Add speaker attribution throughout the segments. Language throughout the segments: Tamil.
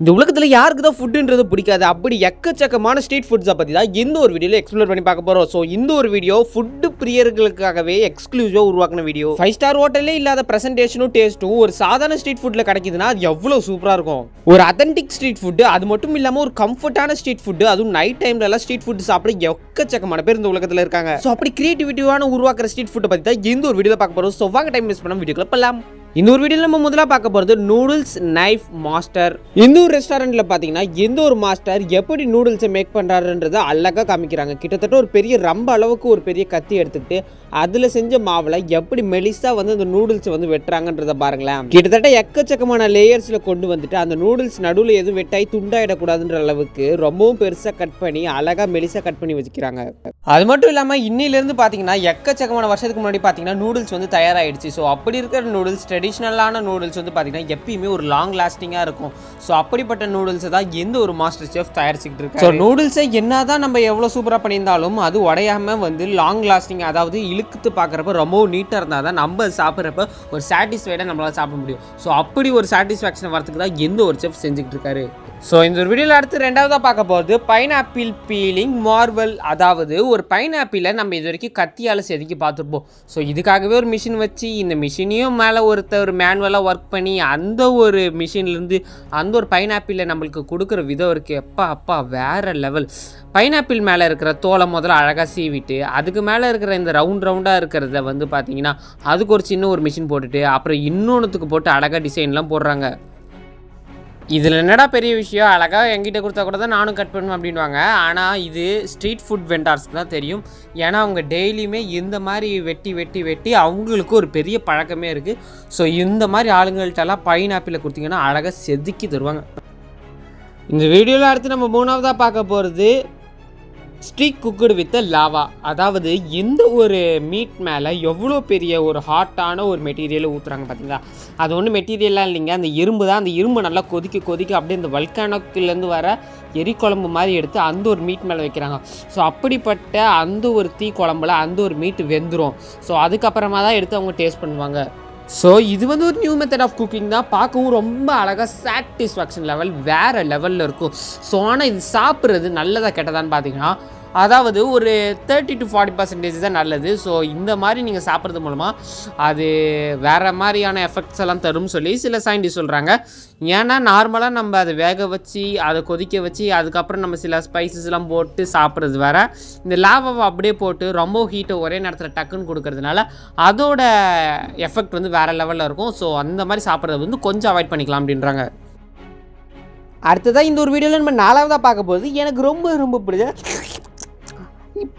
Speaker 1: இந்த உலகத்தில் யாருக்கு தான் ஃபுட்டுன்றது பிடிக்காது. அப்படி எக்கச்சக்கமான ஸ்ட்ரீட் ஃபுட்ஸை பற்றி தான் இந்த ஒரு வீடியோவில் எக்ஸ்ப்ளோர் பண்ணி பார்க்க போகிறோம். ஸோ இந்த ஒரு வீடியோ ஃபுட்டு பிரியர்களுக்காகவே எக்ஸ்க்ளூசிவாக உருவாக்கின வீடியோ. 5 ஸ்டார் ஹோட்டலே இல்லாத ப்ரெசன்டேஷனும் டேஸ்ட்டும் ஒரு சாதாரண ஸ்ட்ரீட் ஃபுட்டில் கிடைக்குதுன்னா அது எவ்வளோ சூப்பராக இருக்கும். ஒரு அத்தன்டிக் ஸ்ட்ரீட் ஃபுட்டு, அது மட்டும் இல்லாமல் ஒரு கம்ஃபர்டான ஸ்ட்ரீட் ஃபுட்டு, அதுவும் நைட் டைம்லலாம் ஸ்ட்ரீட் ஃபுட் சாப்பிட எக்கச்சக்கமான பேர் இந்த உலகத்தில் இருக்காங்க. ஸோ அப்படி கிரியேட்டிவிட்டியான உருவாக்குற ஸ்ட்ரீட் ஃபுட்டை பற்றி தான் இந்த ஒரு வீடியோவில் பார்க்க போகிறோம். ஸோ வாங்க டைம் மிஸ் பண்ண வீடியோக்குள்ள போகலாம். இந்த ஒரு வீடியோவில் நம்ம முதல்ல பார்க்க போகிறது நூடுல்ஸ் நைஃப் மாஸ்டர். இந்த ஒரு ரெஸ்டாரண்ட்டில் பார்த்தீங்கன்னா இந்த ஒரு மாஸ்டர் எப்படி நூடுல்ஸை மேக் பண்ணுறாருன்றதை அழகாக காமிக்கிறாங்க. கிட்டத்தட்ட ஒரு பெரிய ரம்ப அளவுக்கு ஒரு பெரிய கத்தி எடுத்துக்கிட்டு அதில் செஞ்ச மாவில் எப்படி மெலிசாக வந்து அந்த நூடுல்ஸை வந்து வெட்டுறாங்கன்றதை பாருங்களேன். கிட்டத்தட்ட எக்கச்சக்கமான லேயர்ஸில் கொண்டு வந்துட்டு அந்த நூடுல்ஸ் நடுவில் எதுவும் வெட்டாய் துண்டாயிடக்கூடாதுன்ற அளவுக்கு ரொம்பவும் பெருசாக கட் பண்ணி அழகாக மெலிசாக கட் பண்ணி வச்சுக்கிறாங்க. அது மட்டும் இல்லாமல் இன்னிலேருந்து பார்த்தீங்கன்னா எக்கச்சக்கமான வருஷத்துக்கு முன்னாடி பார்த்தீங்கன்னா நூடுல்ஸ் வந்து தயாராகிடுச்சு. ஸோ அப்படி இருக்கிற நூடுல்ஸ் ட்ரெடிஷ்னலான நூடுல்ஸ் வந்து பார்த்தீங்கன்னா எப்பயுமே ஒரு லாங் லாஸ்டிங்காக இருக்கும். ஸோ அப்படிப்பட்ட நூடுல்ஸை தான் எந்த ஒரு மாஸ்டர் செஃப் தயாரிச்சுக்கிட்டு இருக்கு. ஸோ நூடுல்ஸை என்ன தான் நம்ம எவ்வளோ சூப்பராக பண்ணியிருந்தாலும் அது உடையாமல் வந்து லாங் லாஸ்டிங், அதாவது இழுத்து பார்க்குறப்ப ரொம்பவும் நீட்டாக இருந்தால் தான் நம்ம சாப்பிட்றப்ப ஒரு சாட்டிஸ்ஃபைடாக நம்மளால் சாப்பிட முடியும். ஸோ அப்படி ஒரு சாட்டிஸ்ஃபேக்ஷன் வரதுக்கு தான் எந்த ஒரு செஃப் செஞ்சுக்கிட்டு இருக்காரு. ஸோ இந்த ஒரு வீடியோவில் அடுத்து ரெண்டாவதாக பார்க்க போகிறது பைனாப்பிள் பீலிங் மார்வல். அதாவது ஒரு பைனாப்பிளை நம்ம இது வரைக்கும் கத்தியால் செதுக்கி பார்த்துருப்போம். ஸோ இதுக்காகவே ஒரு மிஷின் வச்சு இந்த மிஷினையும் மேலே ஒருத்தர் மேனுவலாக ஒர்க் பண்ணி அந்த ஒரு மிஷின்லேருந்து அந்த ஒரு பைனாப்பிளை நம்மளுக்கு கொடுக்குற விதம் இருக்குது. அப்பா வேறு லெவல். பைனாப்பிள் மேலே இருக்கிற தோலை முதல்ல அழகாக சீவிட்டு அதுக்கு மேலே இருக்கிற இந்த ரவுண்டாக இருக்கிறத வந்து பார்த்தீங்கன்னா அதுக்கு ஒரு சின்ன ஒரு மிஷின் போட்டுட்டு அப்புறம் இன்னொன்றுத்துக்கு போட்டு அழகாக டிசைன்லாம் போடுறாங்க. இதில் என்னடா பெரிய விஷயம், அழகாக என்கிட்ட கொடுத்தா கூட தான் நானும் கட் பண்ணுவேன் அப்படின்வாங்க. ஆனால் இது ஸ்ட்ரீட் ஃபுட் வெண்டார்ஸ்க்கு தான் தெரியும். ஏன்னா அவங்க டெய்லியுமே இந்த மாதிரி வெட்டி அவங்களுக்கு ஒரு பெரிய பழக்கமே இருக்குது. ஸோ இந்த மாதிரி ஆளுங்கள்ட்டெல்லாம் பைனாப்பிளை கொடுத்தீங்கன்னா அழகாக செதுக்கி தருவாங்க. இந்த வீடியோவில் அடுத்து நம்ம மூணாவதாக பார்க்க போகிறது ஸ்ட்ரீட் குக்குடு வித் லாவா. அதாவது இந்த ஒரு மீட் மேலே எவ்வளோ பெரிய ஒரு ஹாட்டான ஒரு மெட்டீரியலை ஊற்றுறாங்க பார்த்தீங்களா. அது ஒன்றும் மெட்டீரியலாக இல்லைங்க, அந்த இரும்பு தான். அந்த இரும்பு நல்லா கொதிக்க அப்படியே இந்த வல்கானோக்கிலேருந்து வர எரிக்குழம்பு மாதிரி எடுத்து அந்த ஒரு மீட் மேலே வைக்கிறாங்க. ஸோ அப்படிப்பட்ட அந்த ஒரு தீ குழம்புல அந்த ஒரு மீட் வெந்துடும். ஸோ அதுக்கப்புறமா தான் எடுத்து அவங்க டேஸ்ட் பண்ணுவாங்க. ஸோ இது வந்து ஒரு நியூ மெத்தட் ஆஃப் குக்கிங் தான். பார்க்கவும் ரொம்ப அழகாக சாட்டிஸ்ஃபேக்ஷன் லெவல் வேறு லெவலில் இருக்கும். ஸோ ஆனால் இது சாப்பிட்றது நல்லதாக கெட்டதான்னு பார்த்தீங்கன்னா அதாவது ஒரு 30 to 40% தான் நல்லது. ஸோ இந்த மாதிரி நீங்கள் சாப்பிட்றது மூலமாக அது வேறு மாதிரியான எஃபெக்ட்ஸ் எல்லாம் தரும்னு சொல்லி சில சயின்டிஸ்ட் சொல்கிறாங்க. ஏன்னா நார்மலாக நம்ம அதை வேக வச்சு அதை கொதிக்க வச்சு அதுக்கப்புறம் நம்ம சில ஸ்பைசஸ்லாம் போட்டு சாப்பிட்றது வேறு. இந்த லாவாவை அப்படியே போட்டு ரொம்ப ஹீட்டை ஒரே நேரத்தில் டக்குன்னு கொடுக்கறதுனால அதோட எஃபெக்ட் வந்து வேறு லெவலில் இருக்கும். ஸோ அந்த மாதிரி சாப்பிட்றது வந்து கொஞ்சம் அவாய்ட் பண்ணிக்கலாம் அப்படின்றாங்க. அடுத்ததாக இந்த ஒரு வீடியோவில் நம்ம நாலாவதாக பார்க்க போகிறது எனக்கு ரொம்ப பிடிச்ச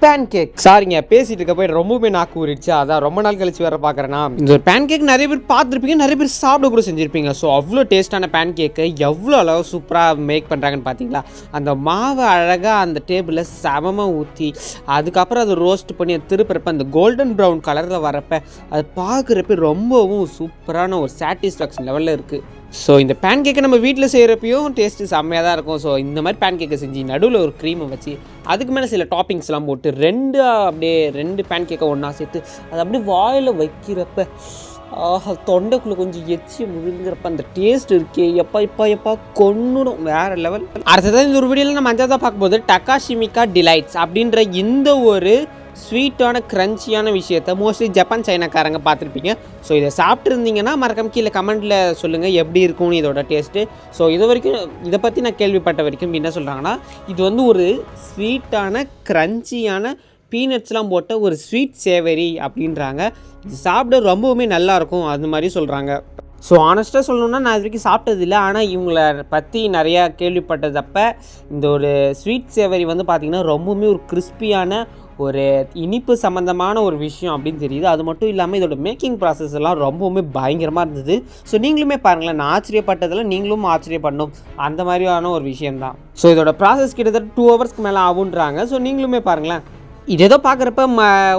Speaker 1: பேன் கேக். சாரிங்க, பேசிகிட்டு இருக்க போய் ரொம்பவே நாக்கு ஊறிடுச்சு. அதான் ரொம்ப நாள் கழிச்சு வேறு பார்க்குறேன்னா. இந்த ஒரு பேன் கேக் நிறைய பேர் பார்த்துருப்பீங்க, நிறைய பேர் சாப்பிட கூட செஞ்சுருப்பீங்க. ஸோ அவ்வளோ டேஸ்ட்டான பேன் கேக்கை எவ்வளோ அளவு சூப்பராக மேக் பண்ணுறாங்கன்னு பார்த்தீங்களா. அந்த மாவை அழகாக அந்த டேபிளில் சமமாக ஊற்றி அதுக்கப்புறம் அதை ரோஸ்ட் பண்ணி அது திருப்புறப்ப அந்த கோல்டன் ப்ரௌன் கலரில் வரப்போ அது பார்க்குறப்ப ரொம்பவும் சூப்பரான ஒரு சாட்டிஸ்ஃபேக்ஷன் லெவலில் இருக்குது. ஸோ இந்த பேன் கேக்கை நம்ம வீட்டில் செய்கிறப்பையும் டேஸ்ட்டு செம்மையாக தான் இருக்கும். ஸோ இந்த மாதிரி பேன் கேக்கை செஞ்சு நடுவில் ஒரு க்ரீமை வச்சு அதுக்கு மேலே சில டாப்பிங்ஸ்லாம் போட்டு ரெண்டு பேன் கேக்கை ஒன்றா சேர்த்து அது அப்படியே வாயில் வைக்கிறப்ப தொண்டைக்குள்ளே கொஞ்சம் எச்சி முழுங்கிறப்ப அந்த டேஸ்ட் இருக்கே எப்பா கொன்னுடும் வேறு லெவல். அடுத்ததான் இந்த ஒரு வீடியோவில் நம்ம அஞ்சாவதாக பார்க்கும்போது டக்காஷிமிகா டிலைட்ஸ் அப்படின்ற இந்த ஒரு ஸ்வீட்டான க்ரன்ச்சியான விஷயத்தை மோஸ்ட்லி ஜப்பான் சைனாக்காரங்க பார்த்துருப்பீங்க. ஸோ இதை சாப்பிட்ருந்தீங்கன்னா மறக்காம கீழே கமெண்ட்டில் சொல்லுங்கள் எப்படி இருக்கும்னு இதோட டேஸ்ட்டு. ஸோ இது வரைக்கும் இதை பற்றி நான் கேள்விப்பட்ட வரைக்கும் என்ன சொல்கிறாங்கன்னா இது வந்து ஒரு ஸ்வீட்டான க்ரன்ச்சியான பீனட்ஸ்லாம் போட்ட ஒரு ஸ்வீட் சேவரி அப்படின்றாங்க. இது சாப்பிட ரொம்பவுமே நல்லாயிருக்கும் அது மாதிரி சொல்கிறாங்க. ஸோ ஆனஸ்ட்டாக சொல்லணுன்னா நான் இது வரைக்கும் சாப்பிட்டதில்லை. ஆனால் இவங்களை பற்றி நிறையா கேள்விப்பட்டதப்போ இந்த ஒரு ஸ்வீட் சேவரி வந்து பார்த்திங்கன்னா ரொம்பவுமே ஒரு கிறிஸ்பியான ஒரு இனிப்பு சம்மந்தமான ஒரு விஷயம் அப்படின்னு தெரியுது. அது மட்டும் இல்லாமல் இதோட மேக்கிங் ப்ராசஸ் எல்லாம் ரொம்பவுமே பயங்கரமாக இருந்தது. ஸோ நீங்களுமே பாருங்களேன், நான் ஆச்சரியப்பட்டதில் நீங்களும் ஆச்சரியப்படணும், அந்த மாதிரியான ஒரு விஷயந்தான். ஸோ இதோட ப்ராசஸ் கிட்டத்தட்ட 2 ஹவர்ஸ்க்கு மேலே ஆகுன்றாங்க. ஸோ நீங்களுமே பாருங்களேன், இது ஏதோ பார்க்குறப்ப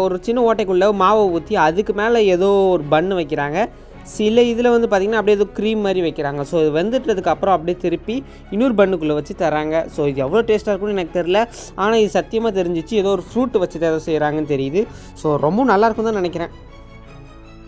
Speaker 1: ஒரு சின்ன ஓட்டைக்குள்ளே மாவை ஊற்றி அதுக்கு மேலே ஏதோ ஒரு பன்னு வைக்கிறாங்க. சில இதில் வந்து பார்த்திங்கன்னா அப்படியே ஏதோ க்ரீம் மாதிரி வைக்கிறாங்க. ஸோ இது வெந்துட்டதுக்கு அப்புறம் அப்படியே திருப்பி இன்னொரு பண்ணுக்குள்ளே வச்சு தராங்க. ஸோ இது எவ்வளோ டேஸ்ட்டாக இருக்கும்னு எனக்கு தெரில. ஆனால் இது சத்தியமாக தெரிஞ்சிச்சு ஏதோ ஒரு ஃப்ரூட் வச்சு ஏதோ செய்கிறாங்கன்னு தெரியுது. ஸோ ரொம்ப நல்லாயிருக்கும் தான் நினைக்கிறேன்.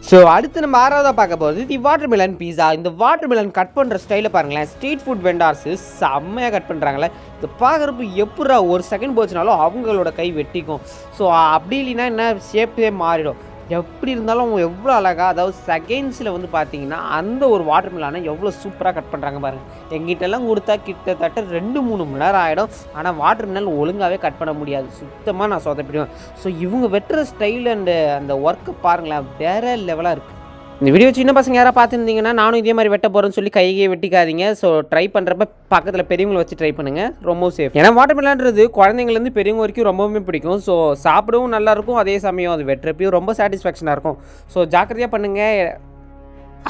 Speaker 1: ஸோ அடுத்து நம்ம ஆறாவதாக பார்க்க போகிறது தி வாட்டர் மிலன் பீஸா. இந்த வாட்டர் மிலன் கட் பண்ணுற ஸ்டைலை பாருங்களேன். ஸ்ட்ரீட் ஃபுட் வெண்டார்ஸு செம்மையாக கட் பண்ணுறாங்களே. இது பார்க்குறப்ப எப்படா ஒரு செகண்ட் போச்சுனாலும் அவங்களோட கை வெட்டிக்கும். ஸோ அப்படி இல்லைன்னா என்ன ஷேப்பே மாறிடும். எப்படி இருந்தாலும் அவங்க எவ்வளோ அழகாக, அதாவது செகண்ட்ஸில் வந்து பார்த்தீங்கன்னா அந்த ஒரு வாட்டர் மிலானை எவ்வளோ சூப்பராக கட் பண்ணுறாங்க பாருங்கள். எங்கிட்டெல்லாம் கொடுத்தா கிட்டத்தட்ட 2-3 மணி நேரம் ஆகிடும். ஆனால் வாட்டர் மிலான் ஒழுங்காகவே கட் பண்ண முடியாது. சுத்தமாக நான் சொதப்பிடுவேன். ஸோ இவங்க வெட்டுற ஸ்டைல் அண்டு அந்த ஒர்க்கை பாருங்களேன், வேறு லெவலாக இருக்குது. இந்த வீடியோ சின்ன பசங்க யாராவது பார்த்துருந்தீங்கன்னா நானும் இதே மாதிரி வெட்ட போகிறேன்னு சொல்லி கையை வெட்டிக்காதீங்க. ஸோ ட்ரை பண்ணுறப்ப பக்கத்தில் பெரியவங்களை வச்சு ட்ரை பண்ணுங்கள், ரொம்ப சேஃப். ஏன்னா வாட்டர் மிலான்றது குழந்தைங்கலேருந்து பெரியவங்க வரைக்கும் ரொம்பவுமே பிடிக்கும். ஸோ சாப்பிடவும் நல்லாயிருக்கும், அதே சமயம் அது வெட்டுறப்பையும் ரொம்ப சாட்டிஸ்ஃபேக்ஷனாக இருக்கும். ஸோ ஜாக்கிரதையாக பண்ணுங்கள்.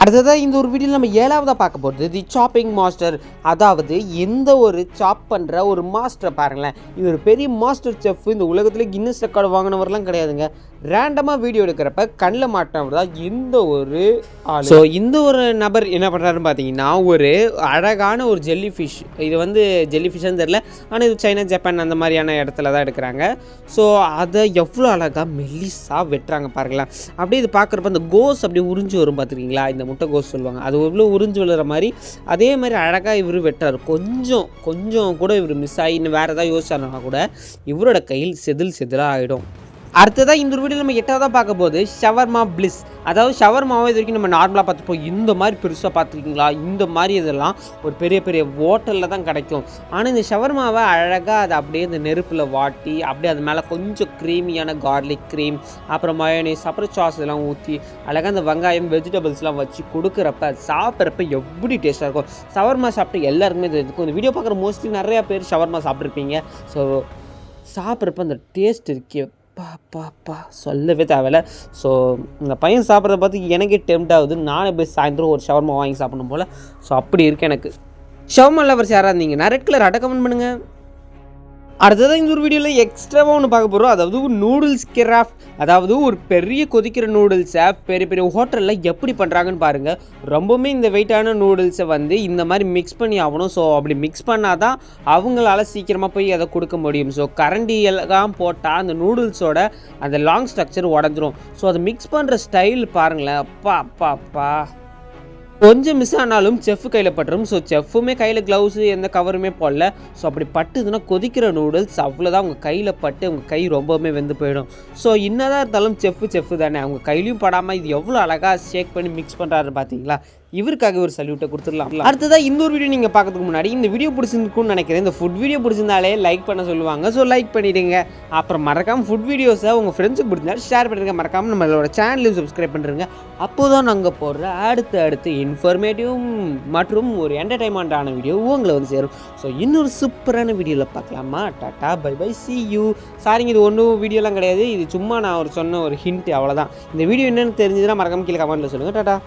Speaker 1: அடுத்ததாக இந்த ஒரு வீடியோவில் நம்ம 7ஆவதாக பார்க்க போகிறது தி சாப்பிங் மாஸ்டர். அதாவது எந்த ஒரு சாப் பண்ணுற ஒரு மாஸ்டரை பாருங்களேன். இவர் பெரிய மாஸ்டர் செஃப். இந்த உலகத்தில் கின்னஸ் ரெக்கார்டு வாங்கினவரெலாம் கிடையாதுங்க. ரேண்டமாக வீடியோ எடுக்கிறப்ப கண்ணில் மாட்டினவர் தான் இந்த ஒரு ஆள். ஸோ இந்த ஒரு நபர் என்ன பண்ணுறாருன்னு பார்த்தீங்கன்னா, ஒரு அழகான ஒரு ஜெல்லி ஃபிஷ். இது வந்து ஜெல்லி ஃபிஷ்ஷுன்னு தெரில, ஆனால் இது சைனா, ஜப்பான் அந்த மாதிரியான இடத்துல தான் எடுக்கிறாங்க. ஸோ அதை எவ்வளோ அழகாக மெல்லிஸாக வெட்டுறாங்க பாருங்களேன். அப்படியே இது பார்க்குறப்ப அந்த கோஸ் அப்படியே உறிஞ்சி வரும் பார்த்துருக்கீங்களா, இந்த முட்டை கோஸ் சொல்லுவாங்க, அது எவ்வளோ உறிஞ்சி விழுற மாதிரி அதே மாதிரி அழகாக இவர் வெட்டுறாரு. கொஞ்சம் கூட இவர் மிஸ் ஆகி இன்னும் வேறு ஏதாவது யோசிச்சாருன்னா கூட இவரோட கையில் செதிலாக ஆகிடும். அடுத்ததாக இந்த ஒரு வீடியோ நம்ம 8ஆவதாக பார்க்க போது ஷவர்மா பிளிஸ். அதாவது ஷவர்மாவை இது வரைக்கும் நம்ம நார்மலாக பார்த்துப்போம். இந்த மாதிரி பெருசாக பார்த்துருக்கீங்களா, இந்த மாதிரி இதெல்லாம் ஒரு பெரிய பெரிய ஹோட்டலில் தான் கிடைக்கும். ஆனால் இந்த ஷவர்மாவை அழகாக அதை அப்படியே இந்த நெருப்பில் வாட்டி அப்படியே அது மேலே கொஞ்சம் க்ரீமியான கார்லிக் க்ரீம், அப்புறம் மயோனைஸ், அப்புறம் சாஸ் இதெல்லாம் ஊற்றி அழகாக அந்த வெங்காயம் வெஜிடபிள்ஸ்லாம் வச்சு கொடுக்குறப்ப சாப்பிட்றப்ப எப்படி டேஸ்ட்டாக இருக்கும். ஷவர்மா சாப்பிட்டு எல்லாருக்குமே இது இருக்கும். இந்த வீடியோ பார்க்குற மோஸ்ட்லி நிறையா பேர் ஷவர்மா சாப்பிட்ருப்பீங்க. ஸோ சாப்பிட்றப்ப அந்த டேஸ்ட் இருக்கே பா சொல்லவே தேவையில்ல. ஸோ இந்த பையன் சாப்பிட்றத பார்த்து எனக்கே டெம்ட் ஆகுது. நானே போய் சாயந்தரம் ஒரு ஷவர்மா வாங்கி சாப்பிடணும் போல். ஸோ அப்படி இருக்குது எனக்கு. ஷவர்மா லவர்ஸ் யாராக இருந்தீங்கன்னா ரெட் கலர் கமெண்ட் பண்ணுங்கள். அடுத்ததான் இந்த ஒரு வீடியோவில் எக்ஸ்ட்ராவாக ஒன்று பார்க்க போகிறோம். அதாவது நூடுல்ஸ் கிராஃப்ட். அதாவது ஒரு பெரிய கொதிக்கிற நூடுல்ஸை பெரிய பெரிய ஹோட்டலில் எப்படி பண்ணுறாங்கன்னு பாருங்கள். ரொம்பவுமே இந்த வெயிட்டான நூடுல்ஸை வந்து இந்த மாதிரி மிக்ஸ் பண்ணி ஆகணும். ஸோ அப்படி மிக்ஸ் பண்ணால் தான் அவங்களால சீக்கிரமாக போய் அதை கொடுக்க முடியும். ஸோ கரண்டி எல்லாம் போட்டால் அந்த நூடுல்ஸோட அந்த லாங் ஸ்ட்ரக்சர் உடஞ்சிரும். ஸோ அதை மிக்ஸ் பண்ணுற ஸ்டைல் பாருங்களேன், அப்பா கொஞ்சம் மிஸ் ஆனாலும் செஃப் கையில் பட்டுரும். ஸோ செஃப்புமே கையில் க்ளவுஸு எந்த கவருமே போடல. ஸோ அப்படி பட்டுதுன்னா கொதிக்கிற நூடுல்ஸ் அவ்வளோதான் உங்கள் கையில் பட்டு உங்கள் கை ரொம்பவுமே வெந்து போயிடும். ஸோ என்னதான் இருந்தாலும் செஃப்பு தானே, அவங்க கையிலையும் படாமல் இது எவ்வளோ அழகாக ஷேக் பண்ணி மிக்ஸ் பண்ணுறாரு பார்த்தீங்களா. இவருக்காக ஒரு சல்யூட்டை கொடுத்துடலாம். அடுத்ததாக இந்த ஒரு வீடியோ நீங்கள் பார்க்கறதுக்கு முன்னாடி இந்த வீடியோ பிடிச்சிருக்குன்னு நினைக்கிறேன். இந்த ஃபுட் வீடியோ பிடிச்சிருந்தாலே லைக் பண்ண சொல்லுவாங்க. ஸோ லைக் பண்ணிவிடுங்க. அப்புறம் மறக்காமல் ஃபுட் வீடியோஸை உங்கள் ஃப்ரெண்ட்ஸுக்கு பிடிச்சிருந்தாலும் ஷேர் பண்ணுறேங்க. மறக்காமல் நம்மளோட சேனலையும் சப்ஸ்கிரைப் பண்ணுறேங்க. அப்போ தான் நாங்கள் போடுற அடுத்து இன்ஃபர்மேட்டிவ் மற்றும் ஒரு என்டர்டைன்மெண்ட்டான வீடியோ உங்களை வந்து சேரும். ஸோ இன்னொரு சூப்பரான வீடியோவில் பார்க்கலாமா. Tata bye bye see you. சாரிங்க, இது ஒன்றும் வீடியோலாம் கிடையாது. இது சும்மா நான் சொன்ன ஒரு ஹிண்ட், அவ்வளோதான். இந்த வீடியோ என்னென்னு தெரிஞ்சதுன்னா மறக்காமல் கீழே கமெண்ட்டில் சொல்லுங்கள். டாட்டா.